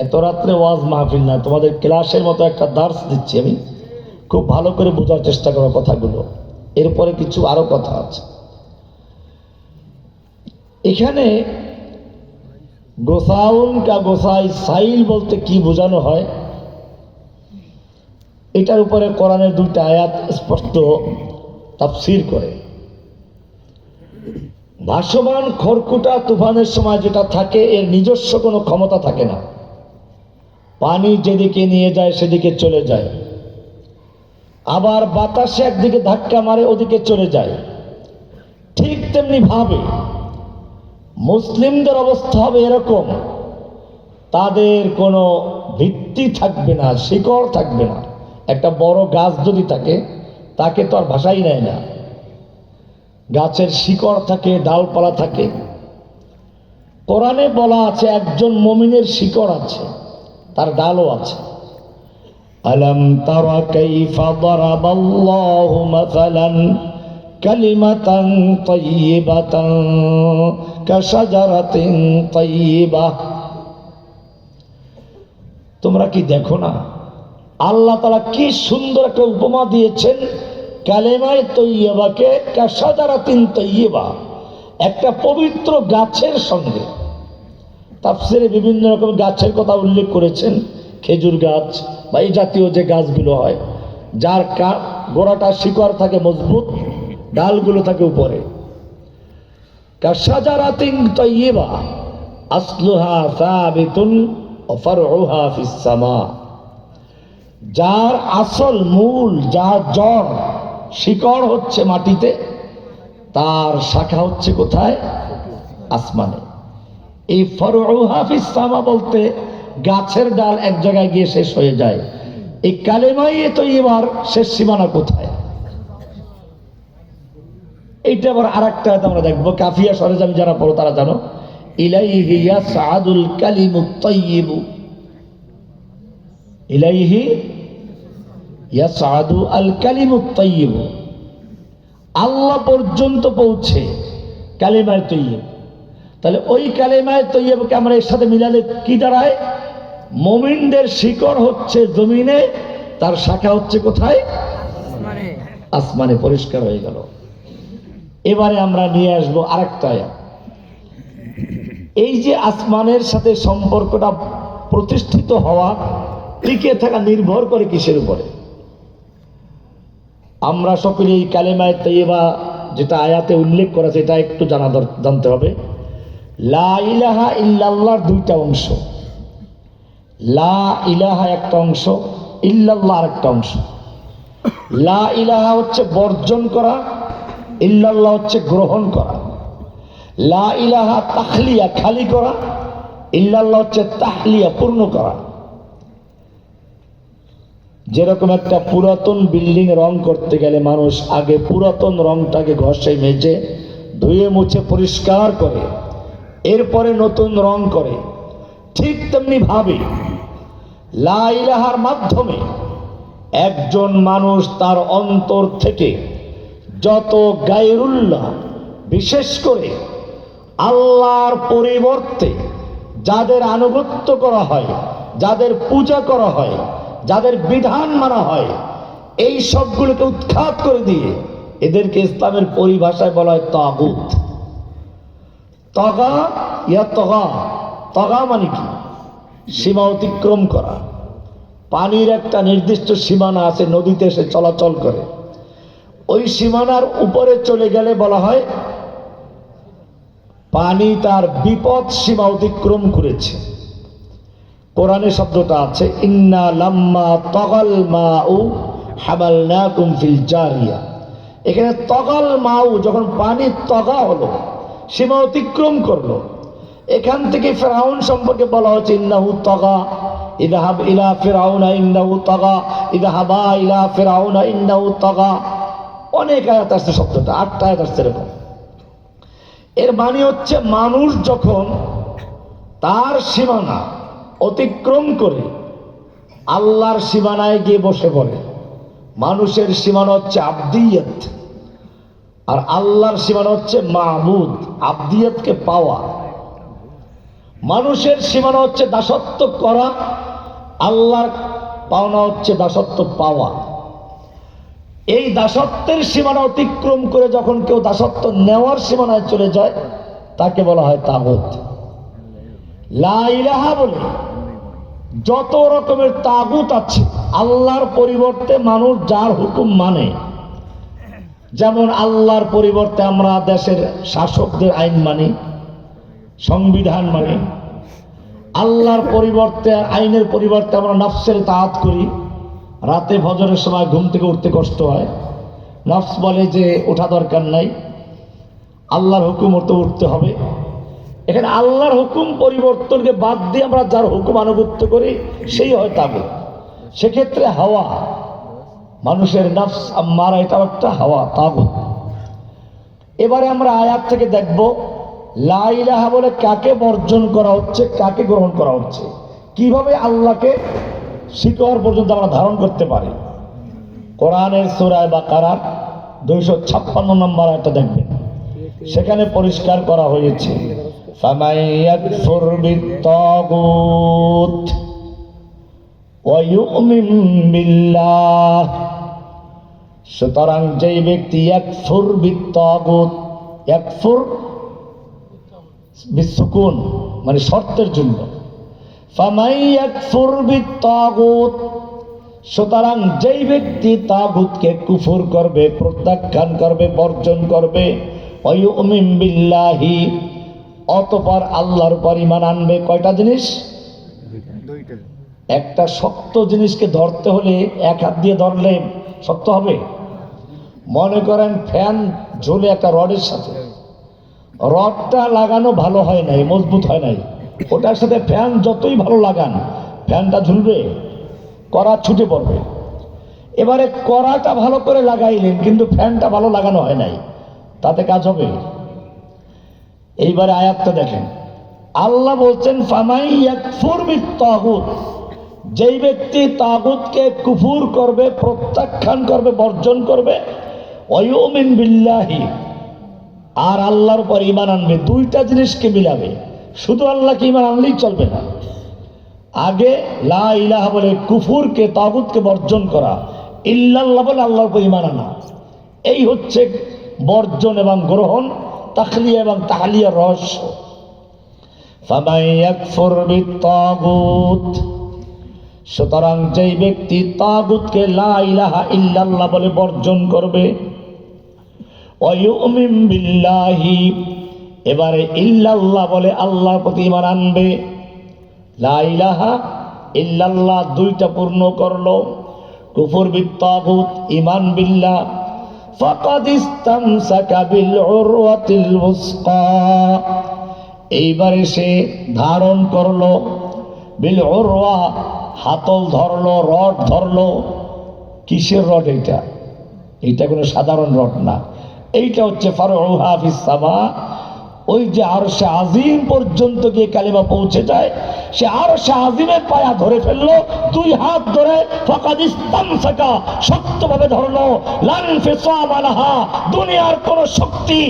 এত রাত্রে ওয়াজ মাহফিল না, তোমাদের ক্লাসের মতো একটা দার্স দিচ্ছি আমি, খুব ভালো করে বোঝার চেষ্টা করো কথাগুলো। এরপরে কিছু আরো কথা আছে। এখানে গোসাউন কা গোসাই সাইল বলতে কি বোঝানো হয়, এটার উপরে কোরআনের দুইটা আয়াত স্পষ্ট তাফসীর করে। ভাসমান খড়কুটা তুফানের সময় যেটা থাকে, এর নিজস্ব কোনো ক্ষমতা থাকে না, পানি যেদিকে নিয়ে যায় সেদিকে চলে যায়, আবার বাতাসে একদিকে ধাক্কা মারে ওদিকে চলে যায়। ঠিক তেমনি ভাবে মুসলিমদের অবস্থা হবে এরকম, তাদের কোনো ভিত্তি থাকবে না, শিকড় থাকবে না। একটা বড় গাছ যদি থাকে, তাকে তো আর ভাসাই নেয় না, গাছের শিকড় থাকে, ডালপালা থাকে। কোরআনে বলা আছে একজন মুমিনের শিকড় আছে, তার ডালও আছে। আলাম তারা কাইফা দারাবাল্লাহু মাসালান কালিমাতান তাইয়িবাতান কাশাজারাতিন তাইয়িবাহ। তোমরা কি দেখো না আল্লাহ তাআলা কি সুন্দর একটা উপমা দিয়েছেন কালেমায়ে তাইয়্যিবাকে, কাশাজারাতিন তাইয়্যিবা, একটা পবিত্র গাছের সঙ্গে। তাফসীরে বিভিন্ন রকম গাছের কথা উল্লেখ করেছেন, খেজুর গাছ বা এই জাতীয় যে গাছগুলো হয়, যার গোড়াটা শিকড় থাকে মজবুত, ডালগুলো থাকে উপরে। কাশাজারাতিন তাইয়্যিবা আসলুহা সাবিতুন ওয়া ফারউহা ফিস সামা। যার আসল মূল, যার জড় শিকড় হচ্ছে মাটিতে, তার শাখা হচ্ছে কোথায়? আসমানে। এই ফারউহা ফিস সামা বলতে গাছের ডাল এক জায়গায় গিয়ে শেষ হয়ে যায়। এই কালেমায়ে তাইয়্যিবার শেষ সীমানা কোথায়? এইটা আবার আরেকটা আমরা দেখবো, কাফিয়া সরেজামি যারা পড়ো তারা জানো, ইলাইহি ইয়াসআদুল কালিমুত তাইয়্যিবু, ইলাইহি ইয়াসআদু আল কালিমুত তাইয়্যিবু, আল্লাহ পর্যন্ত পৌঁছে কালিমায়ে তাইয়্যিব। তাহলে ওই কালিমায়ে তাইয়্যিবকে আমরা এর সাথে মিলালে কি দাঁড়ায়? মুমিনদের শিকড় হচ্ছে জমিনে, তার শাখা হচ্ছে কোথায়? আসমানে। আসমানে। পরিষ্কার হয়ে গেল। এবারে আমরা নিয়ে আসবো আরেকটা আয়াত। এই যে আসমানের সাথে সম্পর্কটা প্রতিষ্ঠিত হওয়া, টিকে থাকা নির্ভর করে কিসের উপরে? আমরা সকলে এই কালেমায়ে তাইয়্যিবা যেটা আয়াতে উল্লেখ করা আছে, এটা একটু জানতে হবে। লা ইলাহা ইল্লাল্লাহর দুইটা অংশ, লা ইলাহা একটা অংশ, ইল্লাল্লাহ আরেকটা অংশ। লা ইলাহা হচ্ছে বর্জন করা, ইল্লাল্লাহ হচ্ছে গ্রহণ করা। লা ইলাহা তাখলিয়া, খালি করা, ইল্লাল্লাহ হচ্ছে তাহলিয়া, পূর্ণ করা। যেরকম একটা পুরাতন বিল্ডিং রং করতে গেলে মানুষ আগে পুরাতন রংটাকে ঘষে মেজে ধুয়ে মুছে পরিষ্কার করে, এরপরে নতুন রং করে, ঠিক তেমনি ভাবে লা ইলাহার মাধ্যমে একজন মানুষ তার অন্তর থেকে যত গায়রুল্লাহ, বিশেষ করে আল্লাহর পরিবর্তে যাদের আনুগত্য করা হয়, যাদের পূজা করা হয়, যাদের বিধান মানা হয়, এই সবগুলোকে উৎখাত করে দিয়ে এদেরকে ইসলামের পরিভাষায় বলা হয় তাগুত। তগা ইয়া তগা, তগা মানে কি? সীমা অতিক্রম করা। পানির একটা নির্দিষ্ট সীমানা আছে, নদীতে সে চলাচল করে, ওই সীমানার উপরে চলে গেলে বলা হয় পানি তার বিপদ সীমা অতিক্রম করেছে। কোরআনে শব্দটা আছে, ইন্না লাম্মা তাগাল মাউ হামালনাকুম ফিল জারিয়া। এখানে তাগাল মাউ, যখন পানি তগা হলো, সীমা অতিক্রম করলো, এখান থেকে ফিরআউন সম্পর্কে বলা হচ্ছে ইন্নাহু তাগা, ইযহাব ইলা ফিরআউনা ইন্নাহু তাগা, ইযহাবা ইলা ফিরআউনা ইন্নাহু তাগা। অনেক আয়াত আসছে, শব্দটা 8টা আয়াত আসছে এরকম। এর মানে হচ্ছে মানুষ যখন তার সীমানা অতিক্রম করে আল্লাহর সীমানায় গিয়ে বসে পড়ে। মানুষের সীমানা হচ্ছে আবদিয়ত, আর আল্লাহর সীমানা হচ্ছে মাবুদ, আবদিয়তকে পাওয়া। মানুষের সীমানা হচ্ছে দাসত্ব করা, আল্লাহর পাওনা হচ্ছে দাসত্ব পাওয়া। এই দাসত্বের সীমানা অতিক্রম করে যখন কেউ দাসত্ব নেওয়ার সীমানায় চলে যায় তাকে বলা হয় তাগুত। লা ইলাহা বলে যত রকমের তাগুত আছে, আল্লাহর পরিবর্তে মানুষ যার হুকুম মানে, যেমন আল্লাহর পরিবর্তে আমরা দেশের শাসকদের আইন মানি, সংবিধান মানি। আল্লাহর পরিবর্তে, আইনের পরিবর্তে আমরা নফসের তাআত করি। রাতে ফজরের সময় ঘুম থেকে উঠতে কষ্ট হয়, নফস বলে যে ওঠা দরকার নাই, আল্লাহর হুকুম মতো উঠতে হবে। এখানে আল্লাহর হুকুম পরিবর্তনকে বাদ দিয়ে আমরা যার হুকুম আনুগত্য করি সেই হয় তাগুত। সেক্ষেত্রে হাওয়া, মানুষের নফস আম্মারা, এটা একটা হাওয়া, তাগুত। এবারে আমরা আয়াত থেকে দেখব লা ইলাহা বলে কাকে বর্জন করা হচ্ছে, কাকে গ্রহণ করা হচ্ছে, কিভাবে আল্লাহকে শিকড় পর্যন্ত আমরা ধারণ করতে পারি। কোরআনের সূরা বাকারার 256 নম্বর আয়াতটা দেখবেন, সেখানে পরিষ্কার করা হয়েছে ফামান ইয়াকফুর বিত-তাগুত ওয়া ইউমিন বিল্লাহ। সুতরাং যেই ব্যক্তি ইয়াকফুর বিত-তাগুত, ইয়াকফুর বিসুকুন মানে শর্তের জন্য, ফামান ইয়াকফুর বিত-তাগুত, সুতরাং যেই ব্যক্তি তাগুতকে কুফর করবে, প্রত্যাখ্যান করবে, বর্জন করবে, ওয়া ইউমিন বিল্লাহি, অতঃপর আল্লাহর উপর ঈমান আনবে। কয়টা জিনিস? দুইটা। একটা শক্ত জিনিসকে ধরতে হলে এক হাত দিয়ে ধরলে শক্ত হবে? মনে করেন ফ্যান ঝুলে একটা রডের সাথে, রডটা লাগানো ভালো হয় নাই, মজবুত হয় নাই, ওটার সাথে ফ্যান যতই ভালো লাগান ফ্যানটা ঝুলবে, কড়া ছুটে পড়বে। এবারে কড়াটা ভালো করে লাগাইলেন কিন্তু ফ্যানটা ভালো লাগানো হয় নাই, তাতে কাজ হবে? এইবারে আয়াতটা দেখেন, আল্লাহ বলছেন ফামান ইয়াকফুর বিত-তাগুত, যেই ব্যক্তি তাগুতকে কুফর করবে, প্রত্যাখ্যান করবে, বর্জন করবে, ওয়া ইউমিন বিল্লাহি, আর আল্লাহর উপর ঈমান আনবে। দুইটা জিনিসকে মিলাবে, শুধু আল্লাহকে ঈমান আনলেই চলবে না। আগে লা ইলাহা বলে কুফরকে, তাগুতকে বর্জন করা, ইল্লাল্লাহ বলে আল্লাহর উপর ঈমান আনা। এই হচ্ছে বর্জন এবং গ্রহণ, তাখলিয়া এবং তাহলিয়ার রহস্য। ফামান ইয়াকফুর বিত-তাগুত, সুতরাং যেই ব্যক্তি তাগুতকে লা ইলাহা ইল্লাল্লাহ বলে বর্জন করবে, ওয়া ইউমিন বিল্লাহি, এবারে ইল্লাল্লাহ বলে আল্লাহর প্রতি ঈমান আনবে। লা ইলাহা ইল্লাল্লাহ দুইটা পূর্ণ করলো, কুফর বিত-তাগুত, ঈমান বিল্লাহ, ফাকাদ ইসতামসাকা বিল উরওয়াতিল ওয়াসকা, এইবারে সে ধারণ করলো বিল উরওয়া, হাতল ধরলো, রড ধরলো। কিসের রড এইটা? এইটা কোনো সাধারণ রড না, এইটা হচ্ছে ফারউহা ফিস সামা। ওই যে আরশে আজিম পর্যন্ত গিয়ে কালিমা পৌঁছে যায়, সে আরশে আজিমের পায়া ধরে ফেললো, দুই হাত ধরে ফাকাদ ইসতামসাকা, শক্তভাবে ধরলো। লা ইনফিসামা লাহা, দুনিয়ার কোন শক্তি,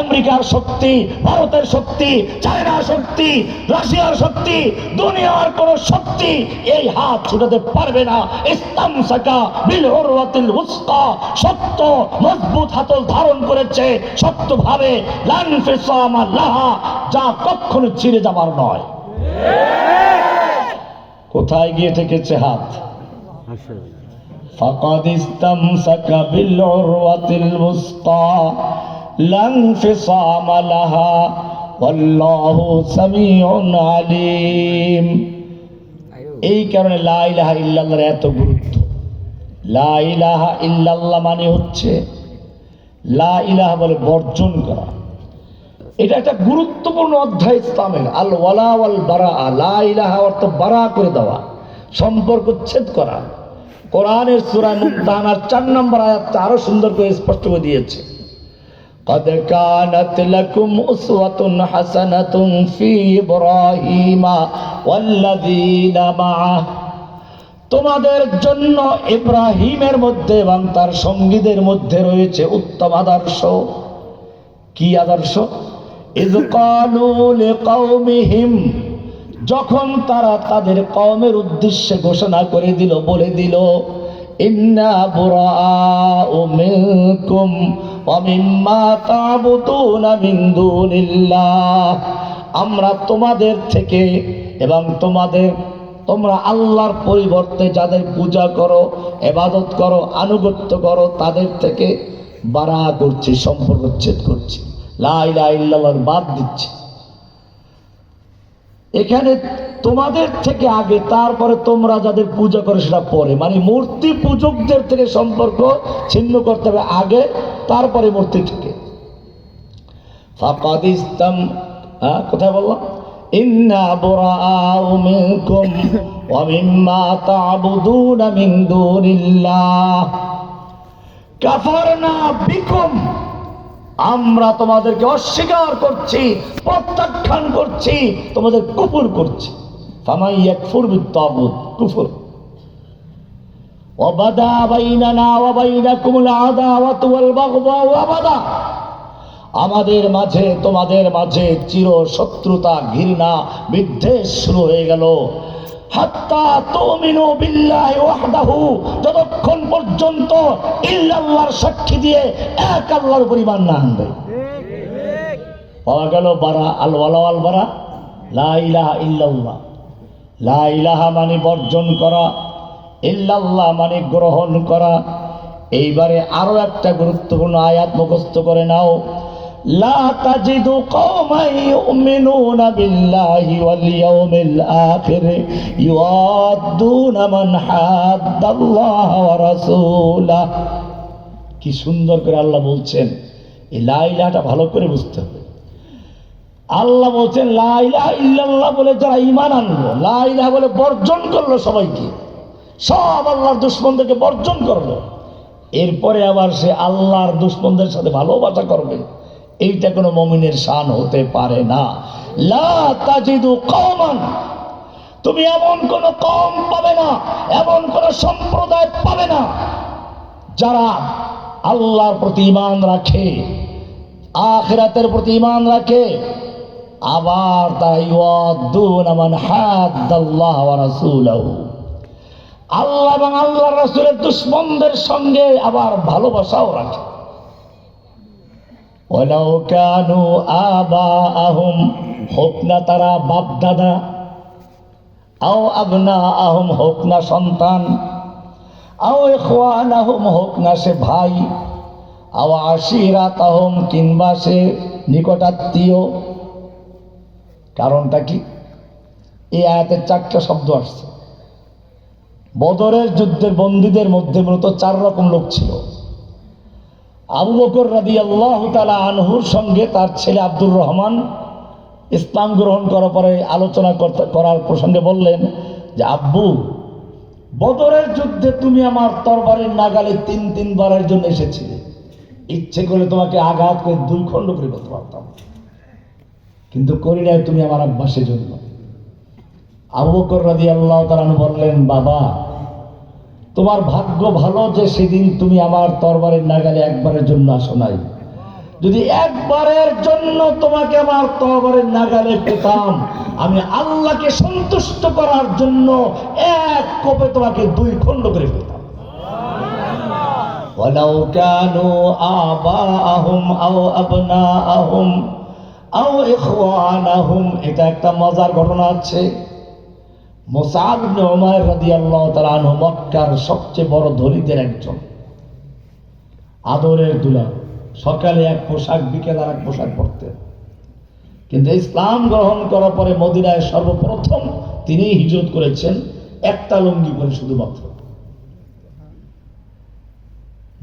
আমেরিকার শক্তি, ভারতের শক্তি, চায়নার শক্তি, রাশিয়ার শক্তি, দুনিয়ার কোন শক্তি এই হাত ছুটাতে পারবে না। ইসতামসাকা বিল উরওয়াতিল ওয়াসকা, শক্ত মজবুত হাতল ধারণ করেছে শক্তভাবে। লা ইনফিসামা লাহা, যা কখনো ছিঁড়ে যাবার নয়। কোথায় গিয়ে ঠেকেছে হাত? ফাকাদ ইসতামসাকা বিল উরওয়াতিল ওয়াসকা লা ইনফিসামা লাহা ওয়াল্লাহু সামিউন আলিম। এই কারণে লা ইলাহা ইল্লাল্লাহর এত গুরুত্ব। লা ইলাহা ইল্লাল্লাহ মানে হচ্ছে লা ইলাহা বলে বর্জন করা। এটা একটা গুরুত্বপূর্ণ অধ্যায় ইসলামের। আল ওয়ালা ওয়াল বারা, লা ইলাহা অর্থ বারা করে দেওয়া, সম্পর্ক ছেদ করা। কোরআনের সূরা মুমতাহানার 4 নম্বর আয়াতটা আরো সুন্দর করে স্পষ্ট করে দিয়েছে, قد كانت لكم أسوة حسنة في إبراهيم والذين معه, তোমাদের জন্য ইব্রাহিমের মধ্যে এবং তার সঙ্গীদের মধ্যে রয়েছে উত্তম আদর্শ। কি আদর্শ? ইয ক্বালু লিকাওমিহিম, যখন তারা তাদের কওমের উদ্দেশ্যে ঘোষণা করে দিল, বলে দিল, ইন্না বুরাআউ মিনকুম ওয়া মিম্মা তা'বুদুনা মিন দুনিল্লাহ, আমরা তোমাদের থেকে এবং তোমরা আল্লাহর পরিবর্তে যাদের পূজা করো, ইবাদত করো, আনুগত্য করো, তাদের থেকে বারা করছি, সম্পর্কচ্ছেদ করছি, লা ইলাহা ইল্লাল্লাহ বাদ দিচ্ছি। এখানে তোমাদের থেকে আগে, তারপরে তোমরা যাদের পূজা করো সেটা পরে, মানে মূর্তি পূজকদের থেকে সম্পর্ক ছিন্ন করতে হবে আগে, তারপরে মূর্তি থেকে। ফাকাদ ইসতাম, কোথায় বললাম? ইন্না বুরাআউ মিনকুম ওয়া মিম্মা তা'বুদুনা মিন দুনিল্লাহ কাফারনা বিকুম, আমরা তোমাদেরকে অস্বীকার করছি, প্রত্যাখ্যান করছি, তোমাদের কুফর করছি। ফামান ইয়াকফুর বিত-তাগুত কুফর ওয়া বাদা বাইনানা ওয়া বাইনাকুমুল আদাওয়াতু ওয়াল বাগদাউ আবাদা, আমাদের মাঝে তোমাদের মাঝে চির শত্রুতা, ঘৃণা, বিদ্বেষ শুরু হয়ে গেল। হাত্তা তুমিনু বিল্লাহি ওয়াহদাহু, যতক্ষণ পর্যন্ত ইল্লাল্লাহর সাক্ষী দিয়ে এক আল্লাহর উপর ঈমান না আনবে। পাওয়া গেল বারা, আল ওয়ালা ওয়াল বারা, লা ইলাহা ইল্লাল্লাহ। লা ইলাহা মানে বর্জন করা, ইল্লাল্লাহ মানে গ্রহণ করা। এইবারে আরো একটা গুরুত্বপূর্ণ আয়াত মুখস্থ করে নাও। লা তাজিদু কওমান ইউমিনুনা বিল্লাহি ওয়াল ইয়াউমিল আখির ইউআদ্দুনা মান হাদ্দাল্লাহ ওয়া রাসূলাহ। কি সুন্দর করে আল্লাহ বলছেন, এই লা ইলাহাটা ভালো করে বুঝতে হবে। আল্লাহ বলছেন লা ইলাহা ইল্লাল্লাহ বলে যারা ঈমান আনলো, লা ইলাহা বলে বর্জন করলো সবাইকে, সব আল্লাহর দুশমনদেরকে বর্জন করলো, এরপরে আবার সে আল্লাহর দুশমনদের সাথে ভালোবাসা করবে, এইটা কোনো মুমিনের শান হতে পারে না। লা তাজিদু কওমান, তুমি এমন কোন কওম পাবে না, এমন কোন সম্প্রদায় পাবে না যারা আল্লাহর প্রতি ঈমান রাখে, আখিরাতের প্রতি ঈমান রাখে, আবার তারা ইউআদ্দুনা মান হাদ্দাল্লাহ ওয়া রাসূলাহু, আল্লাহ এবং আল্লাহর রাসূলের দুশমনদের সঙ্গে আবার ভালোবাসাও রাখে। ওয়ালাউ কানু আবাআহুম, হোক না তারা বাপ দাদা, আও আবনাআহুম, হোক না সন্তান, আও ইখওয়ানাহুম, হোক না সে ভাই, আও আশিরাতাহুম, কিংবা সে নিকটাত্মীয়। কারণটা কি? এই আয়াতে 4টা শব্দ আসছে। বদরের যুদ্ধের বন্দীদের মধ্যে মূলত 4 রকম লোক ছিল। আবু বকর রাদিয়াল্লাহু তাআলা আনহুর সঙ্গে তার ছেলে আব্দুর রহমান ইসলাম গ্রহণ করার পরে আলোচনা করার প্রসঙ্গে বললেন যে, আব্বু, বদরের যুদ্ধে তুমি আমার তরবারির নাগালে 3 বারের জন্য এসেছিলে, ইচ্ছে করলে তোমাকে আঘাত করে 2 খণ্ড করে ফেলতে পারতাম, কিন্তু করি নাই, তুমি আমার আব্বাসের জন্য। আবু বকর রাদিয়াল্লাহু তাআলা আনহু বললেন, বাবা, তোমার ভাগ্য ভালো যে সেদিন তুমি আমার তরবারের নাগালে একবারের জন্য আসো নাই। যদি একবারের জন্য তোমাকে আমার তরবারের নাগালে পেতাম, আমি আল্লাহকে সন্তুষ্ট করার জন্য এক কোপে তোমাকে 2 খণ্ড করে ফেলতাম। ওয়ালাউ কানু আবাআহুম আও আবনাআহুম আও ইখওয়ানাহুম, এটা একটা মজার ঘটনা আছে। মুসআব ইবনে উমাইর রাদিয়াল্লাহু তাআলা আনহু মক্কার সবচেয়ে বড় ধনীদের একজন, আদরের দুলা। সকালে এক পোশাক, বিকেলে আর এক পোশাক পরতেন, কিন্তু ইসলাম গ্রহণ করার পরে মদিনায় সর্বপ্রথম তিনি হিজরত করেছেন একটা লুঙ্গি পরে শুধুমাত্র।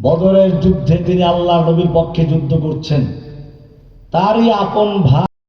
বদরের যুদ্ধে তিনি আল্লাহর নবীর পক্ষে যুদ্ধ করছেন, তারই আপন ভাই